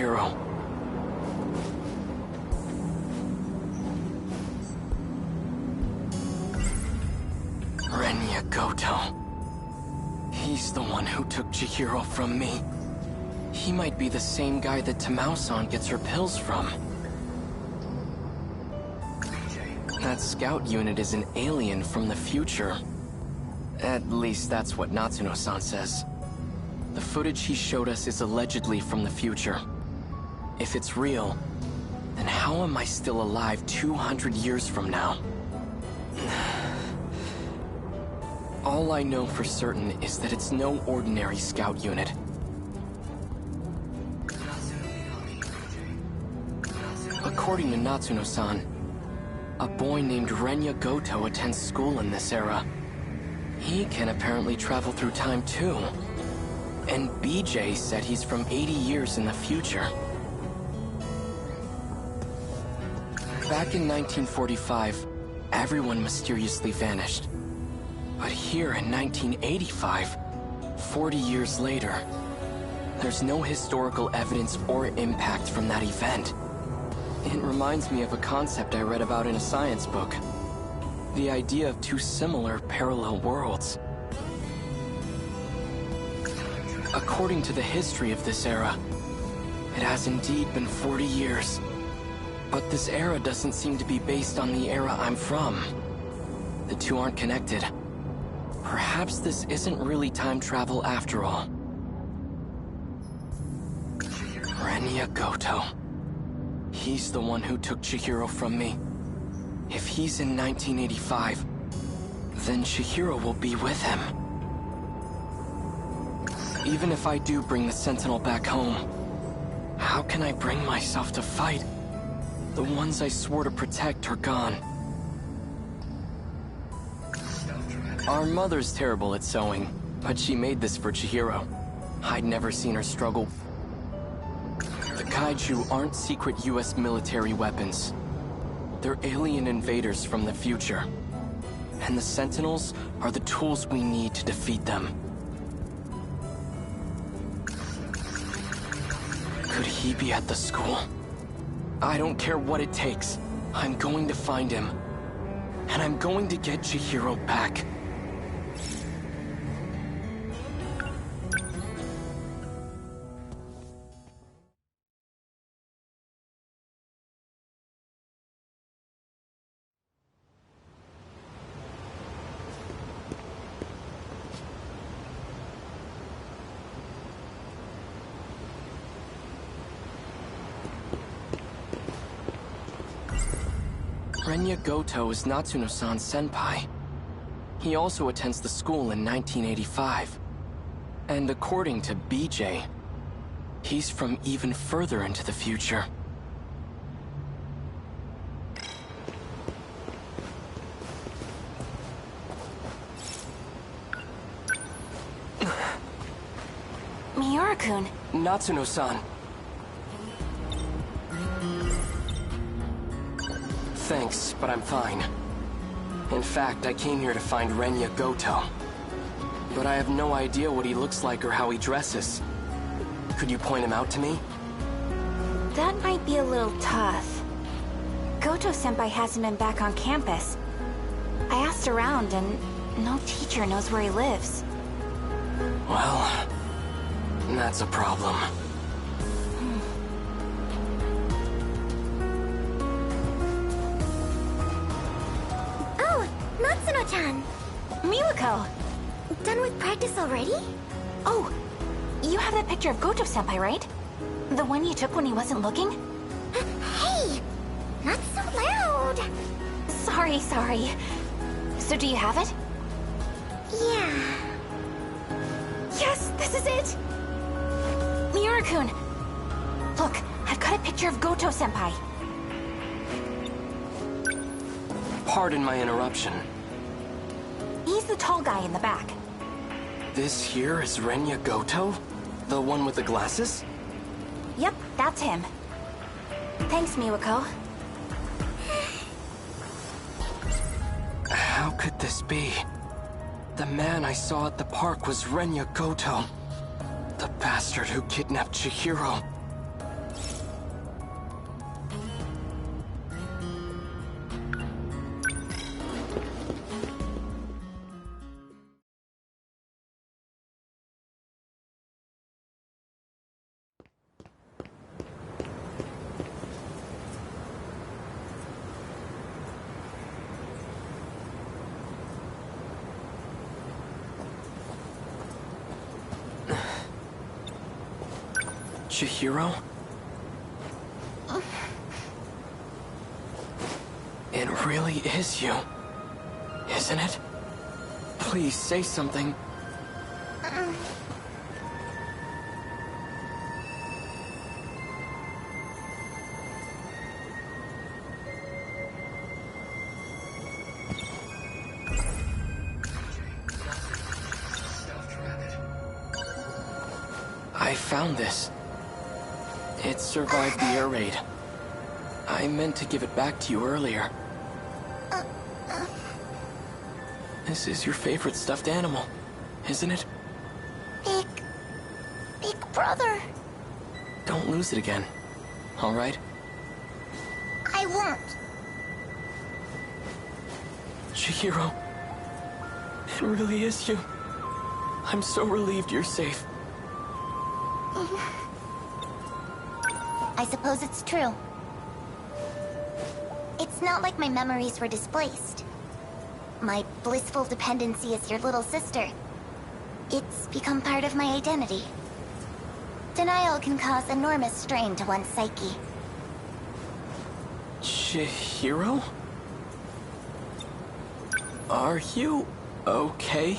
Chihiro. Renya Goto. He's the one who took Chihiro from me. He might be the same guy that Tamao-san gets her pills from. That scout unit is an alien from the future. At least that's what Natsuno-san says. The footage he showed us is allegedly from the future. If it's real, then how am I still alive 200 years from now? All I know for certain is that it's no ordinary scout unit. According to Natsuno-san, a boy named Renya Goto attends school in this era. He can apparently travel through time too. And BJ said he's from 80 years in the future. Back in 1945, everyone mysteriously vanished. But here in 1985, 40 years later, there's no historical evidence or impact from that event. It reminds me of a concept I read about in a science book. The idea of two similar parallel worlds. According to the history of this era, it has indeed been 40 years. But this era doesn't seem to be based on the era I'm from. The two aren't connected. Perhaps this isn't really time travel after all. Renya Goto. He's the one who took Chihiro from me. If he's in 1985, then Chihiro will be with him. Even if I do bring the Sentinel back home, how can I bring myself to fight? The ones I swore to protect are gone. Our mother's terrible at sewing, but she made this for Chihiro. I'd never seen her struggle. The Kaiju aren't secret US military weapons. They're alien invaders from the future. And the Sentinels are the tools we need to defeat them. Could he be at the school? I don't care what it takes. I'm going to find him. And I'm going to get Chihiro back. Renya Goto is Natsuno-san's senpai. He also attends the school in 1985. And according to BJ, he's from even further into the future. Miura-kun. Natsuno-san. Thanks, but I'm fine. In fact, I came here to find Renya Goto. But I have no idea what he looks like or how he dresses. Could you point him out to me? That might be a little tough. Goto-senpai hasn't been back on campus. I asked around and no teacher knows where he lives. Well, that's a problem. Natsuno-chan! Miwako! Done with practice already? Oh, you have that picture of Goto-senpai, right? The one you took when he wasn't looking? Hey! Not so loud! Sorry. So do you have it? Yeah... Yes, this is it! Miura-kun! Look, I've got a picture of Goto-senpai. Pardon my interruption. He's the tall guy in the back. This here is Renya Goto? The one with the glasses? Yep, that's him. Thanks, Miwako. How could this be? The man I saw at the park was Renya Goto. The bastard who kidnapped Chihiro. Chihiro? It really is you, isn't it? Please say something. I found this. It survived the air raid. I meant to give it back to you earlier. This is your favorite stuffed animal, isn't it? Big brother. Don't lose it again, all right? I won't. Chihiro, it really is you. I'm so relieved you're safe. I suppose it's true. It's not like my memories were displaced. My blissful dependency as your little sister. It's become part of my identity. Denial can cause enormous strain to one's psyche. Chihiro? Are you okay?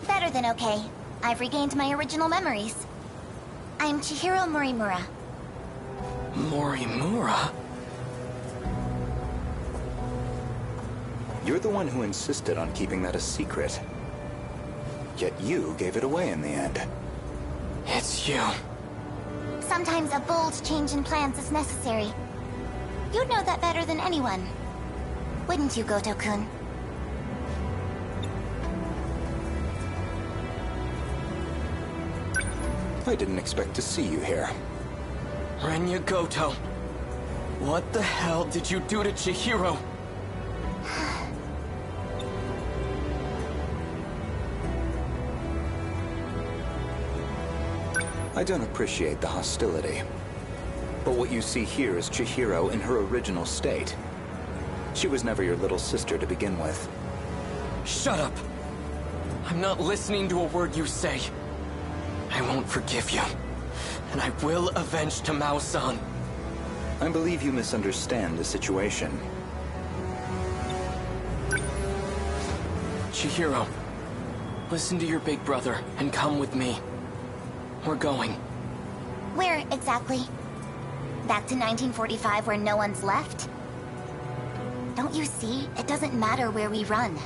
Better than okay. I've regained my original memories. I'm Chihiro Morimura. Morimura? You're the one who insisted on keeping that a secret. Yet you gave it away in the end. It's you. Sometimes a bold change in plans is necessary. You'd know that better than anyone. Wouldn't you, Goto-kun? I didn't expect to see you here. Renya Goto. What the hell did you do to Chihiro? I don't appreciate the hostility. But what you see here is Chihiro in her original state. She was never your little sister to begin with. Shut up! I'm not listening to a word you say. I won't forgive you. And I will avenge Tamao-san. I believe you misunderstand the situation. Chihiro, listen to your big brother and come with me. We're going. Where exactly? Back to 1945 where no one's left? Don't you see? It doesn't matter where we run.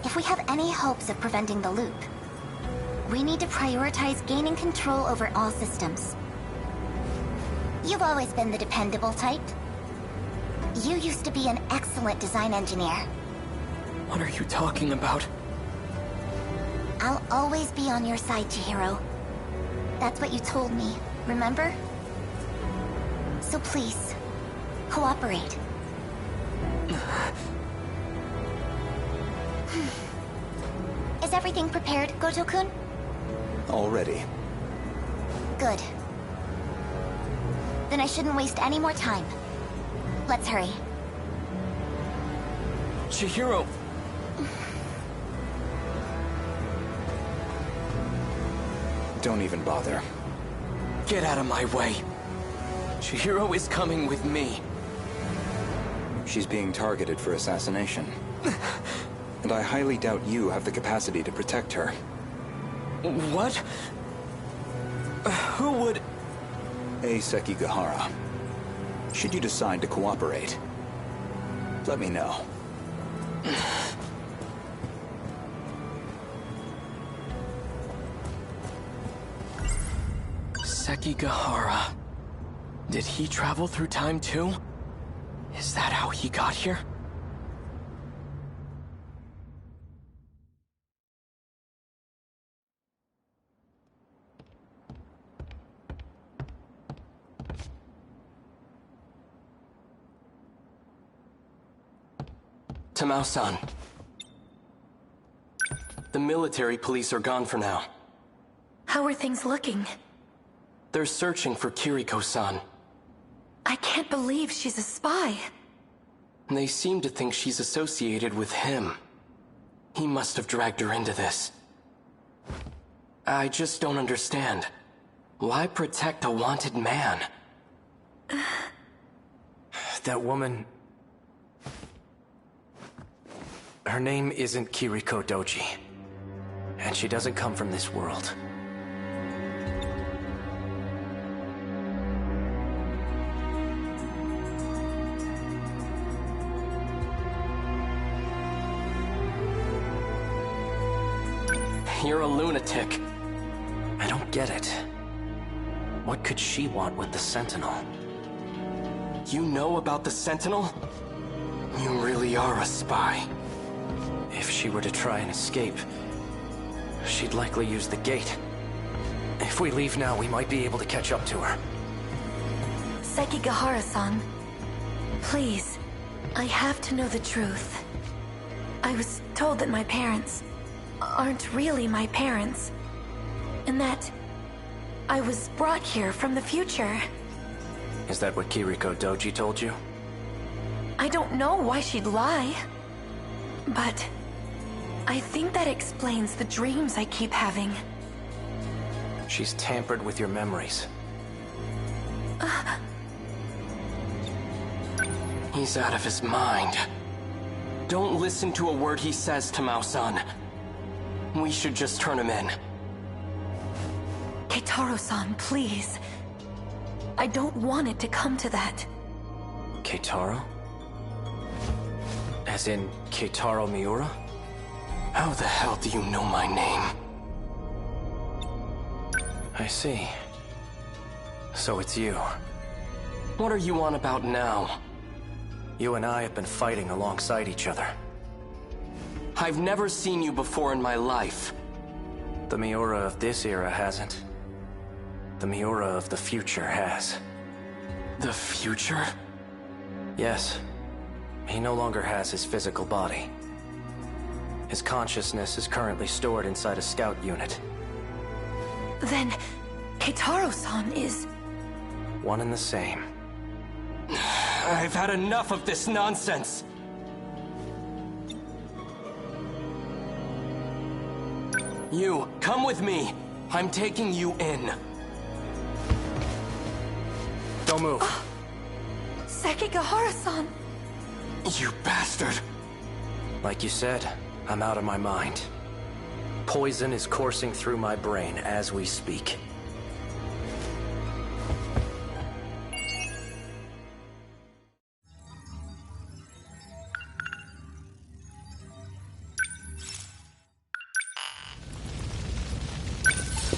If we have any hopes of preventing the loop, we need to prioritize gaining control over all systems. You've always been the dependable type. You used to be an excellent design engineer. What are you talking about? I'll always be on your side, Chihiro. That's what you told me, remember? So please, cooperate. Is everything prepared, Goto-kun? Already. Good. Then I shouldn't waste any more time. Let's hurry. Chihiro! Don't even bother. Get out of my way. Chihiro is coming with me. She's being targeted for assassination. And I highly doubt you have the capacity to protect her. What? Who would... A Sekigahara. Should you decide to cooperate, let me know. Sekigahara. Did he travel through time too? Is that how he got here? Tamao-san. The military police are gone for now. How are things looking? They're searching for Kiriko-san. I can't believe she's a spy. They seem to think she's associated with him. He must have dragged her into this. I just don't understand. Why protect a wanted man? That woman... Her name isn't Kiriko Doji. And she doesn't come from this world. You're a lunatic. I don't get it. What could she want with the Sentinel? You know about the Sentinel? You really are a spy. If she were to try and escape, she'd likely use the gate. If we leave now, we might be able to catch up to her. Sekigahara-san, please, I have to know the truth. I was told that my parents aren't really my parents, and that I was brought here from the future. Is that what Kiriko Doji told you? I don't know why she'd lie, but I think that explains the dreams I keep having. She's tampered with your memories. He's out of his mind. Don't listen to a word he says, Tamao-san. We should just turn him in. Keitaro-san, please. I don't want it to come to that. Keitaro? As in Keitaro Miura? How the hell do you know my name? I see. So it's you. What are you on about now? You and I have been fighting alongside each other. I've never seen you before in my life. The Miura of this era hasn't. The Miura of the future has. The future? Yes. He no longer has his physical body. His consciousness is currently stored inside a scout unit. Then, Keitaro-san is... One and the same. I've had enough of this nonsense. You, come with me. I'm taking you in. Don't move. Sekigahara-san! You bastard. Like you said, I'm out of my mind. Poison is coursing through my brain as we speak.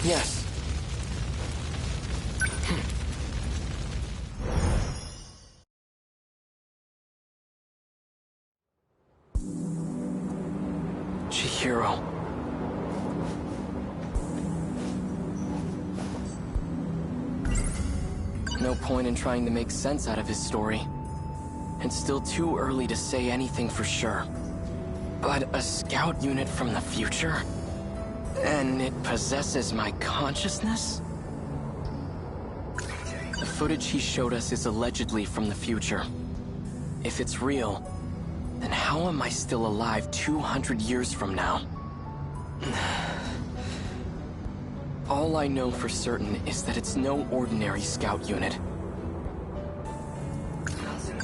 Yes. Chihiro. No point in trying to make sense out of his story. It's still too early to say anything for sure. But a scout unit from the future? And it possesses my consciousness? The footage he showed us is allegedly from the future. If it's real, then how am I still alive 200 years from now? All I know for certain is that it's no ordinary scout unit.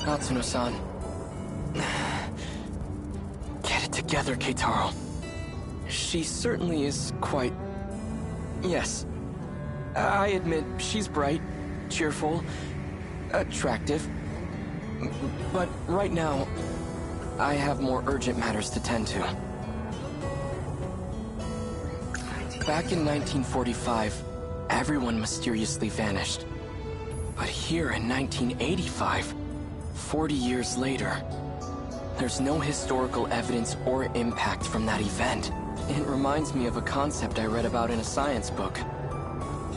Natsuno-san. Get it together, Keitaro. She certainly is quite... Yes. I admit, she's bright, cheerful, attractive. But right now, I have more urgent matters to tend to. Back in 1945, everyone mysteriously vanished. But here in 1985, 40 years later, there's no historical evidence or impact from that event. It reminds me of a concept I read about in a science book.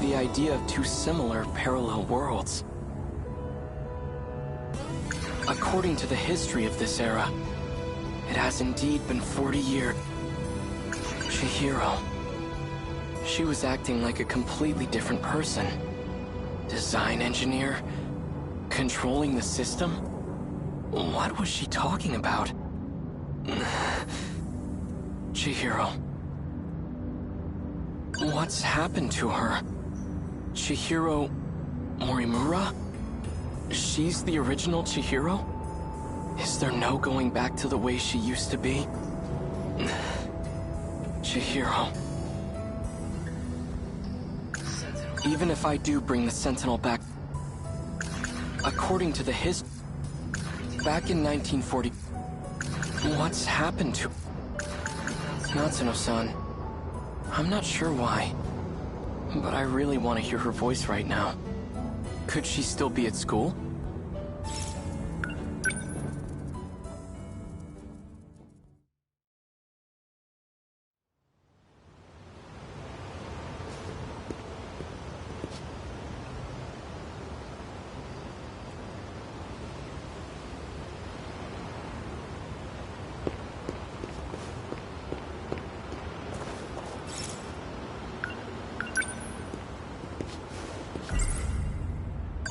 The idea of two similar parallel worlds. According to the history of this era, it has indeed been 40 years. Chihiro. She was acting like a completely different person. Design engineer? Controlling the system? What was she talking about? Chihiro. What's happened to her? Chihiro Morimura? She's the original Chihiro? Is there no going back to the way she used to be? Chihiro. Even if I do bring the Sentinel back... According to the back in 1940... What's happened to... Natsuno-san. I'm not sure why, but I really want to hear her voice right now. Could she still be at school?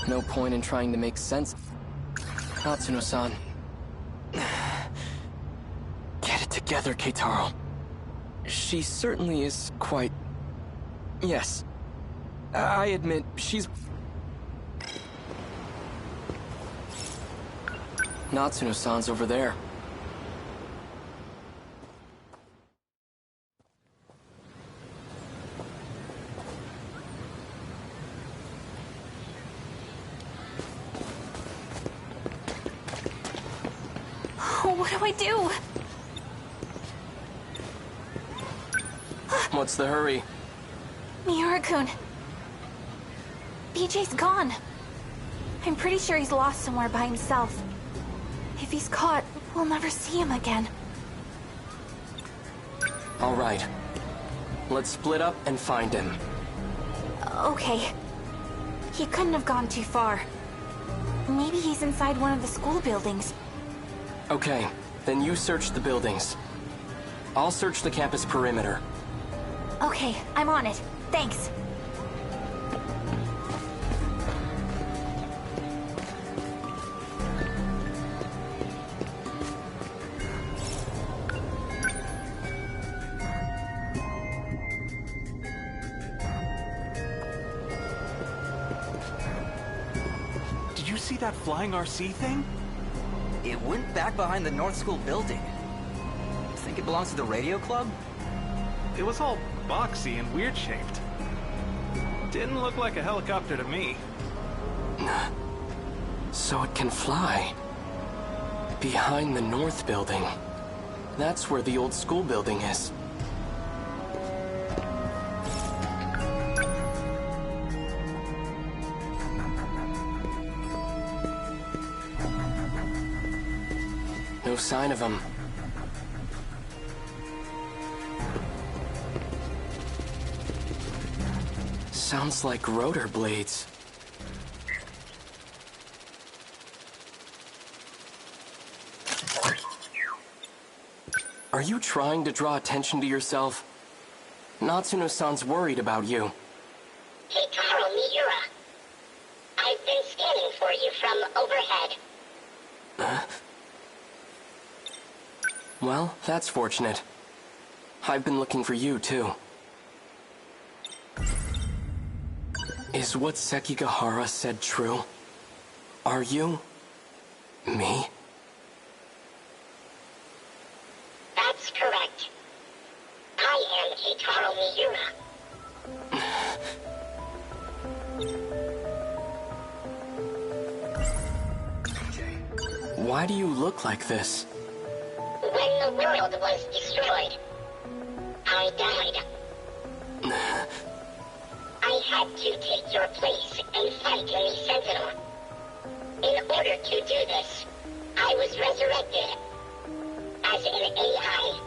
No point in trying to make sense. Natsuno-san. Get it together, Keitaro. She certainly is quite... Yes. I admit, she's... Natsuno-san's over there. What do I do? What's the hurry? Miura-kun. BJ's gone. I'm pretty sure he's lost somewhere by himself. If he's caught, we'll never see him again. All right. Let's split up and find him. Okay. He couldn't have gone too far. Maybe he's inside one of the school buildings. Okay, then you search the buildings. I'll search the campus perimeter. Okay, I'm on it. Thanks. Did you see that flying RC thing? It went back behind the North School building. Think it belongs to the radio club? It was all boxy and weird-shaped. Didn't look like a helicopter to me. So it can fly. Behind the North building. That's where the old school building is. No sign of him. Sounds like rotor blades. Are you trying to draw attention to yourself? Natsuno-san's worried about you. Keitaro Miura. I've been scanning for you from overhead. Well, that's fortunate. I've been looking for you, too. Is what Sekigahara said true? Are you... me? That's correct. I am Keitaro Miura. Why do you look like this? When the world was destroyed, I died. I had to take your place and fight in the Sentinel. In order to do this, I was resurrected as an AI.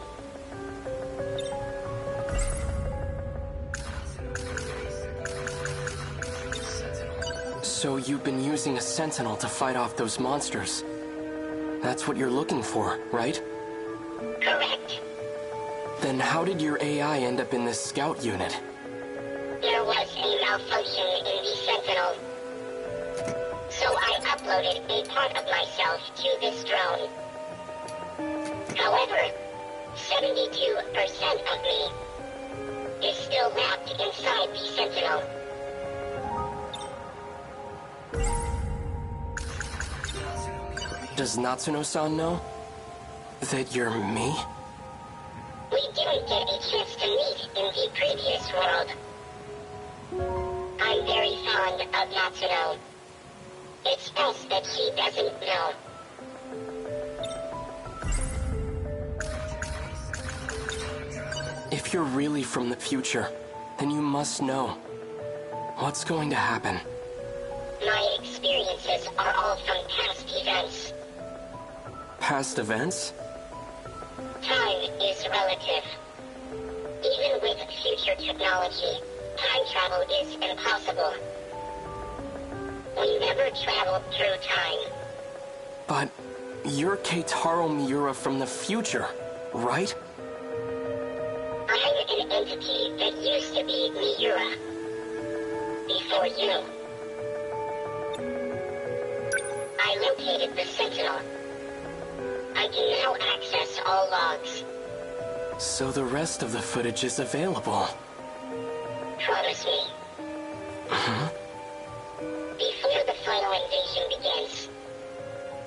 So you've been using a Sentinel to fight off those monsters. That's what you're looking for, right? Correct. Then how did your AI end up in this scout unit? There was a malfunction in the Sentinel. So I uploaded a part of myself to this drone. However, 72% of me is still wrapped inside the Sentinel. Does Natsuno-san know that you're me? We didn't get a chance to meet in the previous world. I'm very fond of Natsuno. It's best that she doesn't know. If you're really from the future, then you must know. What's going to happen? My experiences are all from past events. Past events? Time is relative. Even with future technology, time travel is impossible. We never traveled through time. But you're Keitaro Miura from the future, right? I'm an entity that used to be Miura. Before you. I located the Sentinel. I can now access all logs. So the rest of the footage is available. Promise me. Before the final invasion begins,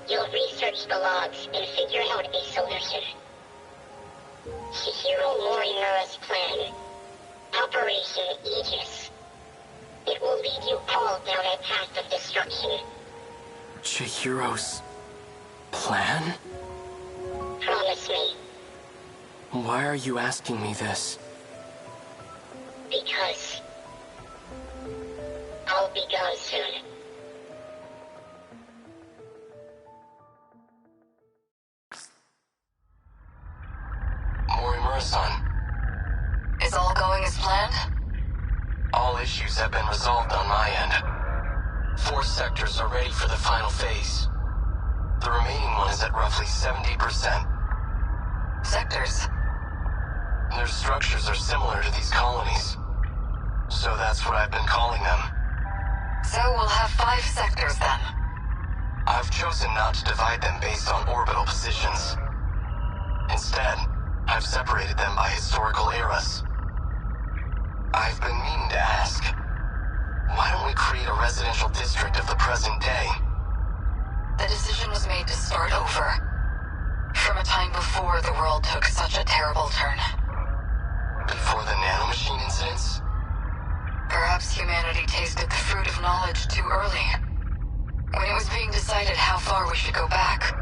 you'll research the logs and figure out a solution. Chihiro Morimura's plan. Operation Aegis. It will lead you all down a path of destruction. Chihiro's plan? Promise me. Why are you asking me this? Because I'll be gone soon. Morimura-san. Is all going as planned? All issues have been resolved on my end. 4 sectors are ready for the final phase. The remaining one is at roughly 70%. Sectors? Their structures are similar to these colonies. So that's what I've been calling them. So we'll have 5 sectors then. I've chosen not to divide them based on orbital positions. Instead, I've separated them by historical eras. I've been meaning to ask, why don't we create a residential district of the present day? The decision was made to start over. From a time before the world took such a terrible turn. Before the nanomachine incidents? Perhaps humanity tasted the fruit of knowledge too early. When it was being decided how far we should go back,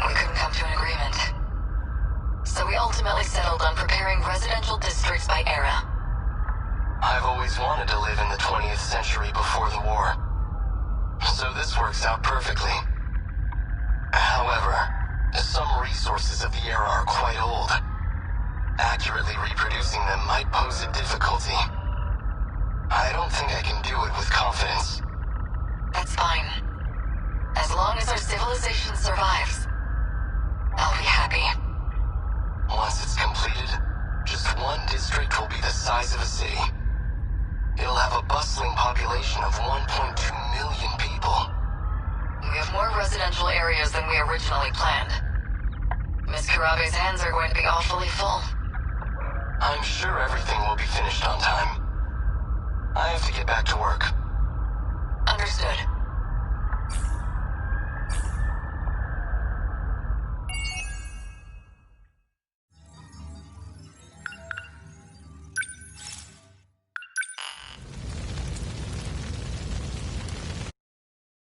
we couldn't come to an agreement. So we ultimately settled on preparing residential districts by era. I've always wanted to live in the 20th century before the war. So this works out perfectly. However, some resources of the era are quite old. Accurately reproducing them might pose a difficulty. I don't think I can do it with confidence. That's fine. As long as our civilization survives, I'll be happy. Once it's completed, just one district will be the size of a city. It'll have a bustling population of 1.2 million people. We have more residential areas than we originally planned. Miss Karabe's hands are going to be awfully full. I'm sure everything will be finished on time. I have to get back to work. Understood.